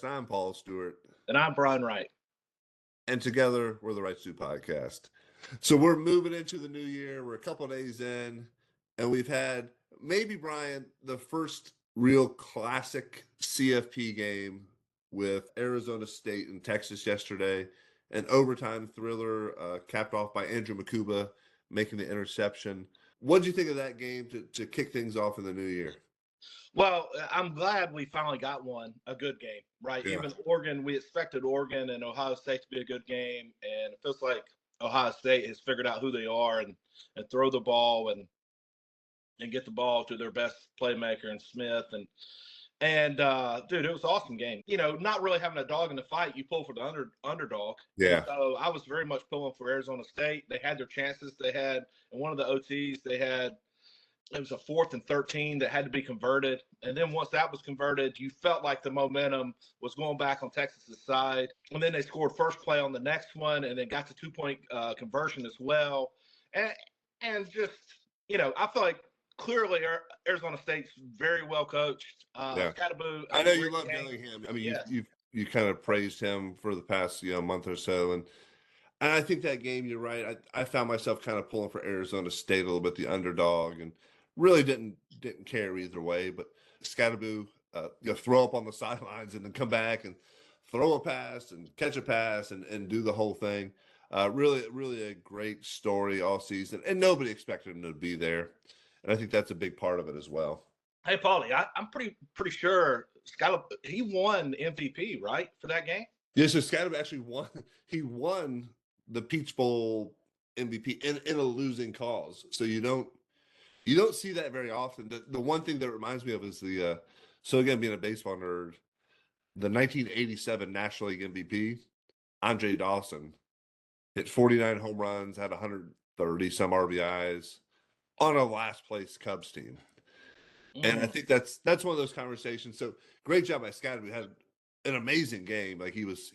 Podcast. I'm Paul Stewart. And I'm Brian Wright. And together, we're the Wright Stew Podcast. So we're moving into the new year. We're a couple of days in, and we've had, maybe, Brian, the first real classic CFP game with Arizona State and Texas yesterday. An overtime thriller capped off by Andrew Makuba making the interception. What did you think of that game to kick things off in the new year? Well, I'm glad we finally got a good game, right? Yeah. Even Oregon, we expected Oregon and Ohio State to be a good game, and it feels like Ohio State has figured out who they are and throw the ball and get the ball to their best playmaker in Smith. And dude, it was an awesome game. You know, not really having a dog in the fight, you pull for the underdog. Yeah. And so I was very much pulling for Arizona State. They had their chances. They had, in one of the OTs, it was a 4th and 13 that had to be converted. And then once that was converted, you felt like the momentum was going back on Texas's side. And then they scored first play on the next one and then got to 2-point conversion as well. And just, you know, I feel like clearly Arizona State's very well coached. Scatterboo, I know you love Dillingham. I mean, yeah. you kind of praised him for the past month or so. And I think that game, you're right. I found myself kind of pulling for Arizona State a little bit, the underdog, and really didn't care either way. But Scatterboo, throw up on the sidelines and then come back and throw a pass and catch a pass and do the whole thing. Really a great story all season, and nobody expected him to be there. And I think that's a big part of it as well. Hey, Paulie, I'm pretty sure he won MVP, right, for that game? Yeah, so Scatterboo actually won. He won the Peach Bowl MVP in a losing cause. So you don't see that very often. The one thing that reminds me of is so again, being a baseball nerd, the 1987 National League MVP, Andre Dawson, hit 49 home runs, had 130 some RBIs on a last place Cubs team. And I think that's one of those conversations. So great job by Scatterboo. Had an amazing game. Like he was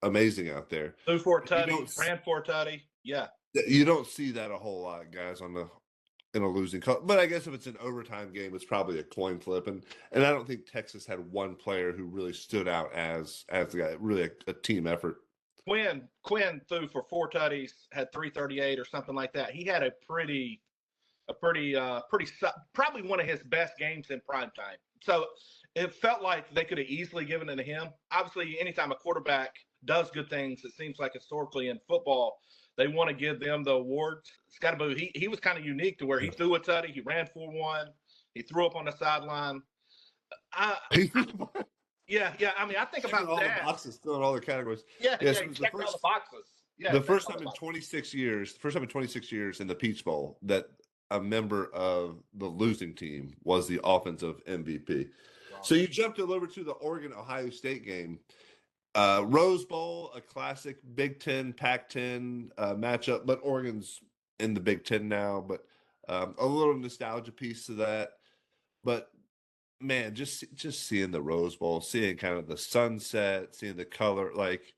amazing out there. Threw for a tutty, ran for a tutty. Yeah. You don't see that a whole lot, guys, in a losing call. But I guess if it's an overtime game, it's probably a coin flip. And I don't think Texas had one player who really stood out as the guy, really a team effort. Quinn threw for 4 tutties, had 338 or something like that. He had a pretty probably one of his best games in prime time. So it felt like they could have easily given it to him. Obviously, anytime a quarterback does good things, it seems like historically in football, they want to give them the awards. Scatterboo, he was kind of unique to where he threw a tutty, he ran for one, he threw up on the sideline. Yeah. I mean, I think about all that. The boxes, filling all the categories. Yeah, so he checked all the boxes. Yeah, the first time in 26 years in the Peach Bowl that a member of the losing team was the offensive MVP. Wow. So you jumped over to the Oregon-Ohio State game. Rose Bowl, a classic Big Ten, Pac-10 matchup, but Oregon's in the Big Ten now, but a little nostalgia piece to that. But, man, just seeing the Rose Bowl, seeing kind of the sunset, seeing the color, like,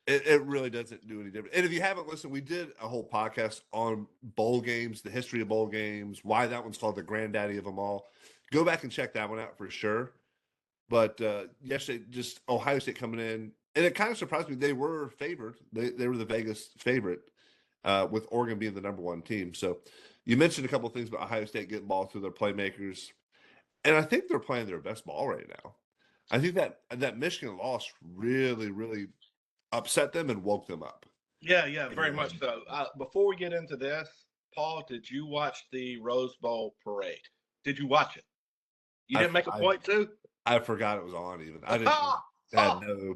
it really doesn't do any different. And if you haven't listened, we did a whole podcast on bowl games, the history of bowl games, why that one's called the granddaddy of them all. Go back and check that one out for sure. But yesterday, just Ohio State coming in, and it kind of surprised me. They were favored. They were the Vegas favorite, with Oregon being the number 1 team. So you mentioned a couple of things about Ohio State getting ball through their playmakers, and I think they're playing their best ball right now. I think that Michigan loss really, really upset them and woke them up. Yeah, very much so. Before we get into this, Paul, did you watch the Rose Bowl parade? Did you watch it? You didn't make a point to? I forgot it was on even. I didn't no.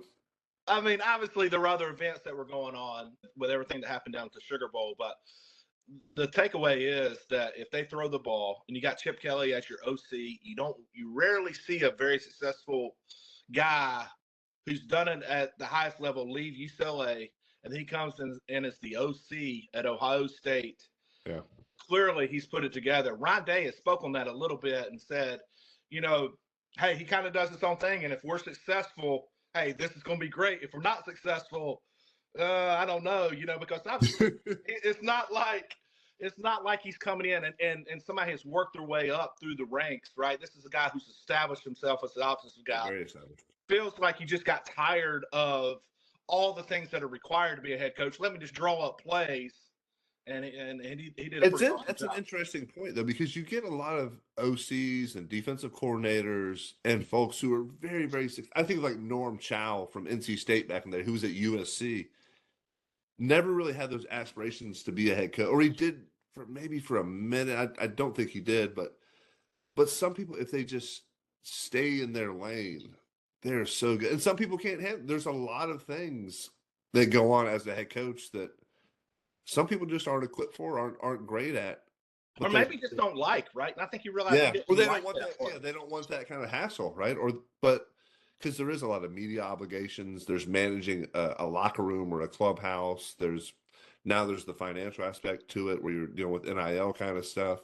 I mean, obviously there were other events that were going on with everything that happened down at the Sugar Bowl, but the takeaway is that if they throw the ball and you got Chip Kelly as your OC, you rarely see a very successful guy who's done it at the highest level leave UCLA, and he comes in as the OC at Ohio State. Yeah. Clearly he's put it together. Ryan Day has spoken on that a little bit and said, hey, he kind of does his own thing, and if we're successful, hey, this is going to be great. If we're not successful, I don't know, because it's not like he's coming in and somebody has worked their way up through the ranks, right? This is a guy who's established himself as an offensive guy. Very established. feels like you just got tired of all the things that are required to be a head coach. Let me just draw up plays, and he did a pretty awesome That's an job. interesting point though, because you get a lot of OCs and defensive coordinators and folks who are very, very. I think like Norm Chow from NC State back in the day, who was at USC, never really had those aspirations to be a head coach, or he did for maybe for a minute. I don't think he did, but some people, if they just stay in their lane, they're so good. And some people can't handle. There's a lot of things that go on as a head coach that some people just aren't equipped for, aren't great at. Or But maybe just don't like, right? And I think you realize he yeah, didn't well, they like don't want that that. part. Yeah, they don't want that kind of hassle, right? But because there is a lot of media obligations. There's managing a locker room or a clubhouse. There's the financial aspect to it where you're dealing with NIL kind of stuff.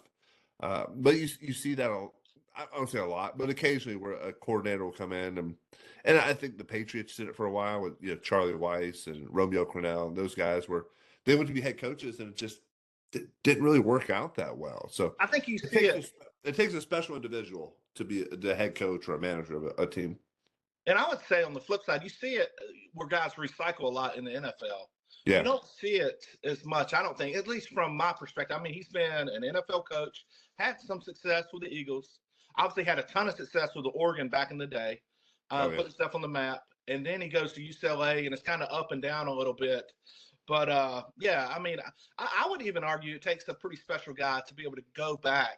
But you see that I don't say a lot, but occasionally where a coordinator will come in and I think the Patriots did it for a while with Charlie Weiss and Romeo Crennel and those guys where they went to be head coaches and it just didn't really work out that well. So I think you it see takes it. it takes a special individual to be the head coach or a manager of a team. And I would say on the flip side, you see it where guys recycle a lot in the NFL. You Yeah. don't see it as much, I don't think, at least from my perspective. I mean, he's been an NFL coach, had some success with the Eagles, obviously had a ton of success with the Oregon back in the day, Oh, yeah. put stuff on the map. And then he goes to UCLA, and it's kind of up and down a little bit. But yeah, I mean, I would even argue it takes a pretty special guy to be able to go back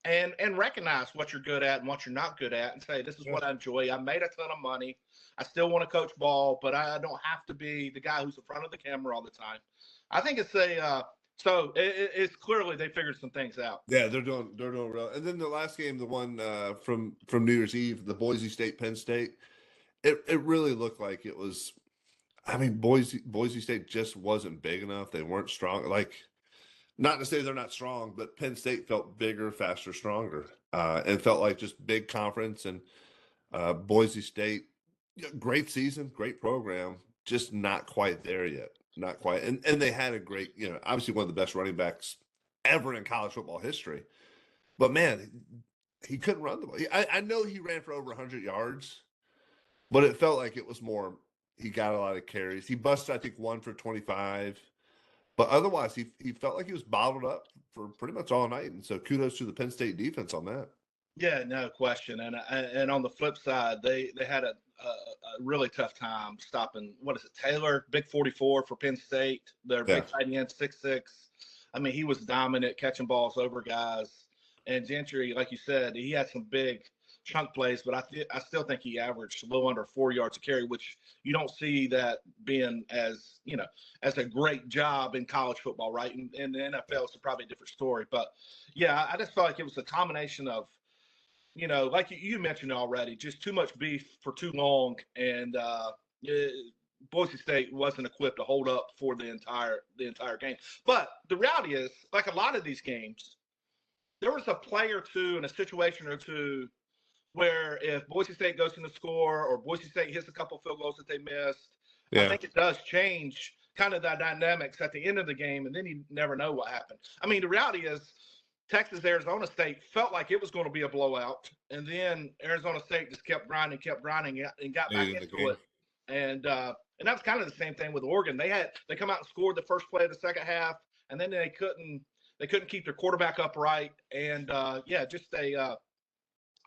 and recognize what you're good at and what you're not good at and say, this is what I enjoy. I made a ton of money. I still want to coach ball, but I don't have to be the guy who's in front of the camera all the time. I think it's it's clearly they figured some things out. Yeah, they're doing real. And then the last game, the one from New Year's Eve, the Boise State Penn State, it really looked like it was. I mean, Boise State just wasn't big enough. They weren't strong. Like, not to say they're not strong, but Penn State felt bigger, faster, stronger, and felt like just big conference. And Boise State, great season, great program, just not quite there yet. Not quite. And they had a great, obviously one of the best running backs ever in college football history. But man, he couldn't run the ball. I know he ran for over 100 yards, but it felt like it was more. He got a lot of carries. He busted, I think, 1 for 25. But otherwise, he felt like he was bottled up for pretty much all night. And so kudos to the Penn State defense on that. Yeah, no question. And on the flip side, they had a really tough time stopping, what is it, Taylor, big 44 for Penn State. Their big tight end, 6'6". I mean, he was dominant, catching balls over guys. And Gentry, like you said, he had some big chunk plays, but I still think he averaged a little under 4 yards a carry, which you don't see that being as a great job in college football, right? In the NFL, it's probably a different story. But yeah, I just felt like it was a combination of, like you mentioned already, just too much beef for too long, and Boise State wasn't equipped to hold up for the entire game. But the reality is, like a lot of these games, there was a play or two and a situation or two where if Boise State goes in the score or Boise State hits a couple field goals that they missed, I think it does change kind of the dynamics at the end of the game, and then you never know what happened. I mean, the reality is Texas, Arizona State felt like it was going to be a blowout, and then Arizona State just kept grinding and got back into it. And that was kind of the same thing with Oregon. They come out and scored the first play of the second half, and then they couldn't keep their quarterback upright. And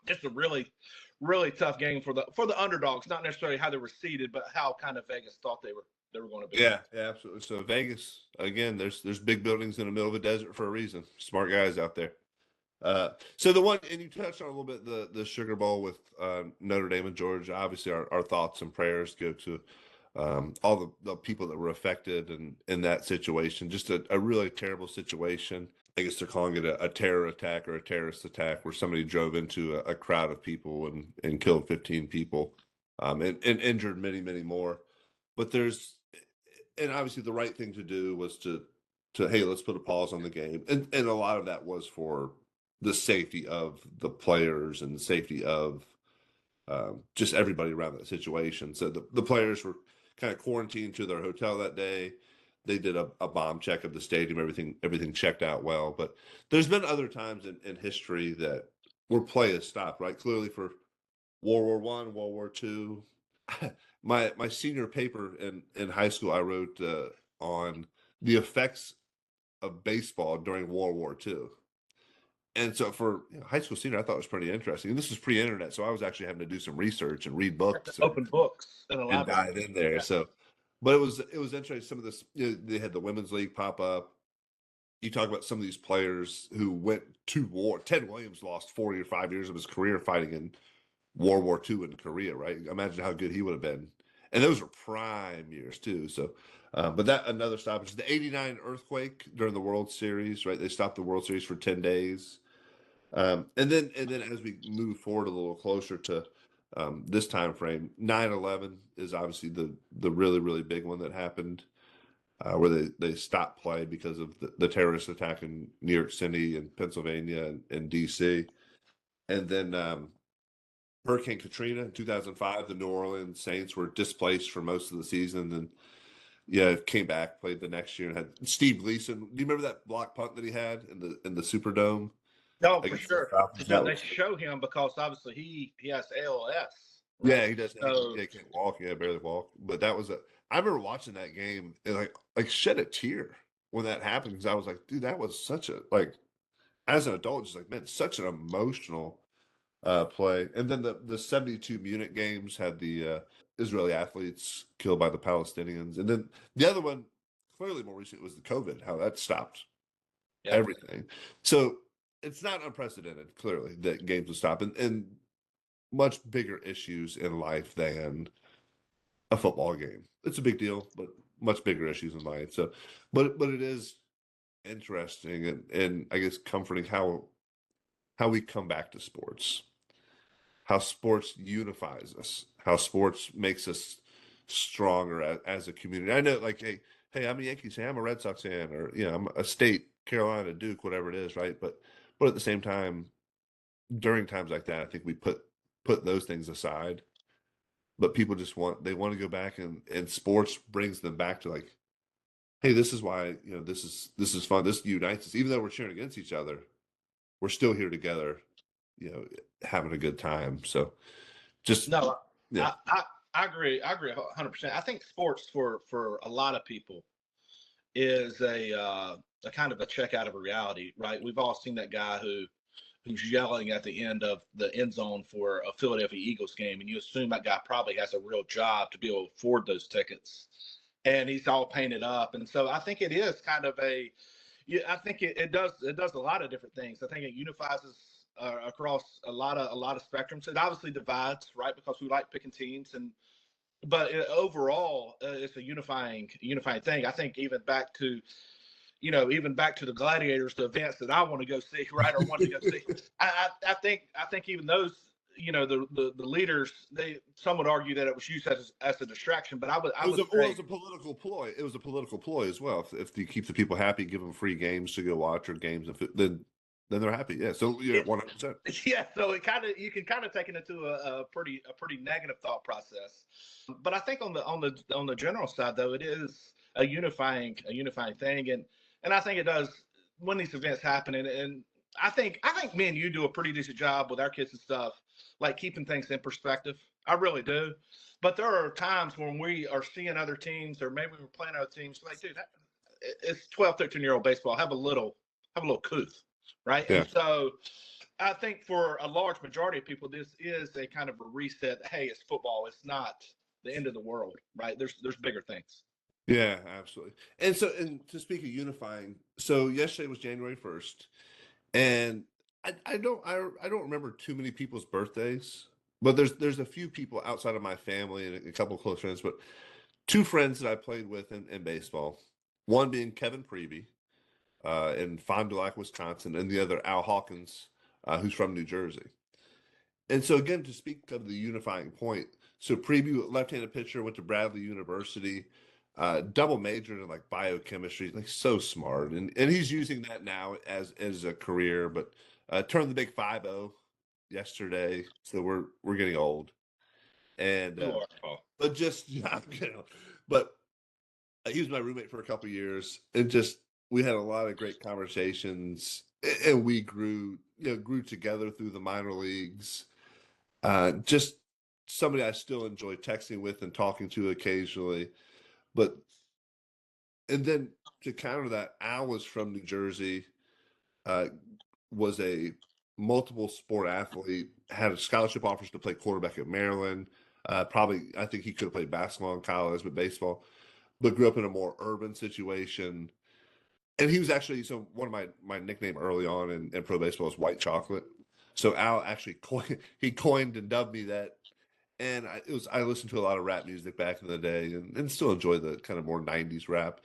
just a really, really tough game for the underdogs. Not necessarily how they were seeded, but how kind of Vegas thought they were going to be. Yeah, absolutely. So Vegas, again, there's big buildings in the middle of a desert for a reason. Smart guys out there. So the one, and you touched on a little bit the Sugar Bowl with Notre Dame and Georgia. Obviously, our thoughts and prayers go to all the people that were affected in that situation. Just a really terrible situation. I guess they're calling it a terror attack or a terrorist attack, where somebody drove into a crowd of people and killed 15 people, and injured many, many more. But and obviously the right thing to do was to hey, let's put a pause on the game, and a lot of that was for the safety of the players and the safety of just everybody around that situation. So the players were kind of quarantined to their hotel that day. They did a bomb check of the stadium. Everything checked out well. But there's been other times in history where play has stopped, right? Clearly for World War I, World War II. My senior paper in high school, I wrote on the effects of baseball during World War II. And so for high school senior, I thought it was pretty interesting. And this was pre-internet, so I was actually having to do some research and read books Open books in a and library. dive in there. Yeah. So, but it was interesting. Some of this, they had the women's league pop up. You talk about some of these players who went to war. Ted Williams lost 40 or 5 years of his career fighting in World War II in Korea, right? Imagine how good he would have been. And those are prime years too. So, but that another stoppage, the '89 earthquake during the World Series, right? They stopped the World Series for 10 days. And then as we move forward a little closer to this time frame, 9/11 is obviously the really really big one that happened, where they stopped play because of the terrorist attack in New York City and Pennsylvania and DC. And then Hurricane Katrina in 2005, the New Orleans Saints were displaced for most of the season. And yeah, came back, played the next year, and had Steve Gleason. Do you remember that block punt that he had in the Superdome No, for against the sure. Falcons? That They was show him because obviously he has ALS, right? yeah, he does. So He can't walk. Yeah, barely walk. But that was a. I remember watching that game and like shed a tear when that happened because I was like, dude, that was such a like as an adult, just like man, such an emotional play. And then the 72 Munich games had the Israeli athletes killed by the Palestinians, and then the other one, clearly more recent, was the COVID. How that stopped yeah. everything. So it's not unprecedented, clearly, that games will stop, and much bigger issues in life than a football game. It's a big deal, but much bigger issues in life. So, but it is interesting and I guess comforting how we come back to sports, how sports unifies us, how sports makes us stronger as a community. I know, like, hey, I'm a Yankees fan, I'm a Red Sox fan, or I'm a State, Carolina, Duke, whatever it is, right? But at the same time, during times like that, I think we put those things aside, but people just want to go back, and sports brings them back to like, hey, this is why this is fun, this unites us, even though we're cheering against each other, we're still here together, you know having a good time. So just No, yeah. I agree. I agree 100%. I think sports for a lot of people is a kind of a check out of a reality, right? We've all seen that guy who's yelling at the end of the end zone for a Philadelphia Eagles game, and you assume that guy probably has a real job to be able to afford those tickets, and he's all painted up. And so I think it is kind of a, yeah, I think it does a lot of different things. I think it unifies us across a lot of spectrums. It obviously divides, right, because we like picking teams, and but overall, it's a unifying thing. I think even back to the gladiators, the events that I want to go see, right, or want to go see. I think even those, the leaders, some would argue that it was used as a distraction, but I would It say was a political ploy. It was a political ploy as well. If you keep the people happy, give them free games to go watch or games, then they're happy. Yeah. So yeah, it, 100%. yeah. So you can kind of take it into a pretty negative thought process. But I think on the general side though, it is a unifying thing, and I think it does when these events happen, and I think me and you do a pretty decent job with our kids and stuff, like keeping things in perspective. I really do. But there are times when we are seeing other teams, or maybe we're playing other teams, like, dude, it's 12, 13-year-old baseball. Have a little couth, right? Yeah. And so I think for a large majority of people, this is a kind of a reset. Hey, it's football. It's not the end of the world, right? There's bigger things. Yeah, absolutely. And to speak of unifying, so yesterday was January 1st, and I don't remember too many people's birthdays, but there's a few people outside of my family and a couple of close friends, but two friends that I played with in baseball. One being Kevin Preby, in Fond du Lac, Wisconsin, and the other Al Hawkins, who's from New Jersey. And so again, to speak of the unifying point, so Preview, left-handed pitcher, went to Bradley University, double majored in like biochemistry, like so smart, and he's using that now as a career. But turned the big 5-0 yesterday, so we're getting old, and You are, Paul. but just but he was my roommate for a couple years, and just we had a lot of great conversations, and we grew together through the minor leagues. Just somebody I still enjoy texting with and talking to occasionally. But and then to counter that, Al was from New Jersey, uh, was a multiple sport athlete, had a scholarship offers to play quarterback at Maryland. Probably, I think he could have played basketball in college, but baseball. But grew up in a more urban situation. And he was actually one of my nickname early on in pro baseball was White Chocolate. So Al actually coined and dubbed me that. And I listened to a lot of rap music back in the day, and still enjoy the kind of more '90s rap.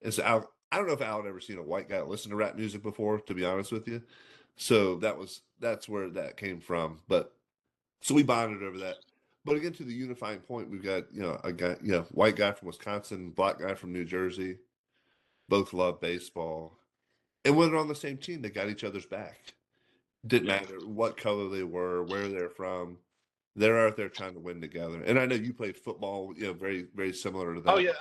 And so I don't know if Al had ever seen a white guy listen to rap music before, to be honest with you. So that's where that came from. But so we bonded over that. But again, to the unifying point, we've got a guy, white guy from Wisconsin, black guy from New Jersey, both love baseball, and when they're on the same team, they got each other's back. Didn't matter what color they were, where they're from. They're out there trying to win together. And I know you played football, very, very similar to that. Oh yeah,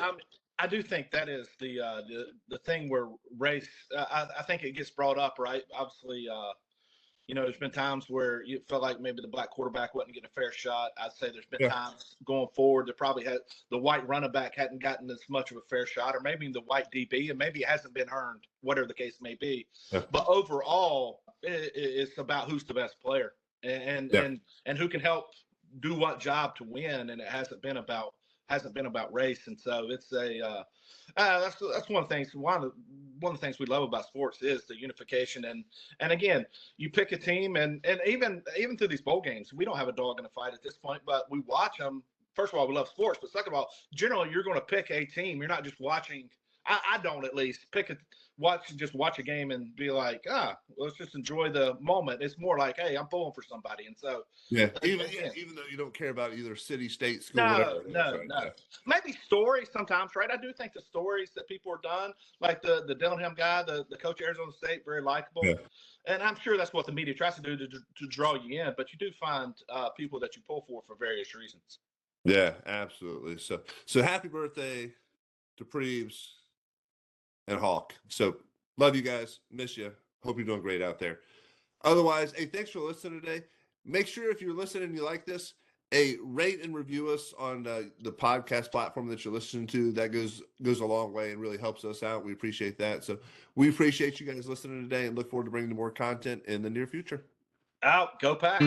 I do think that is the thing where race. I think it gets brought up, right? Obviously, there's been times where you felt like maybe the black quarterback wasn't getting a fair shot. I'd say there's been times going forward that probably had the white running back hadn't gotten as much of a fair shot, or maybe the white DB, and maybe it hasn't been earned, whatever the case may be. Yeah. But overall, it's about who's the best player and who can help do what job to win, and it hasn't been about race. And so it's that's one of the things. One of the things we love about sports is the unification. And again, you pick a team, and even through these bowl games, we don't have a dog in the fight at this point, but we watch them. First of all, we love sports, but second of all, generally you're going to pick a team. You're not just watching. I don't, at least, watch a game and be like, let's just enjoy the moment. It's more like, hey, I'm pulling for somebody. And so even though you don't care about either city, state, school, no. Yeah. Maybe stories sometimes, right? I do think the stories that people are done, like the Dillingham guy, the coach of Arizona State, very likable. Yeah. And I'm sure that's what the media tries to do to draw you in, but you do find people that you pull for various reasons. Yeah, absolutely. So happy birthday to Preebs and Hawk. So love you guys. Miss you. Hope you're doing great out there. Otherwise, hey, thanks for listening today. Make sure if you're listening and you like this, rate and review us on the podcast platform that you're listening to. That goes a long way and really helps us out. We appreciate that. So we appreciate you guys listening today and look forward to bringing more content in the near future. Out. Go Pack.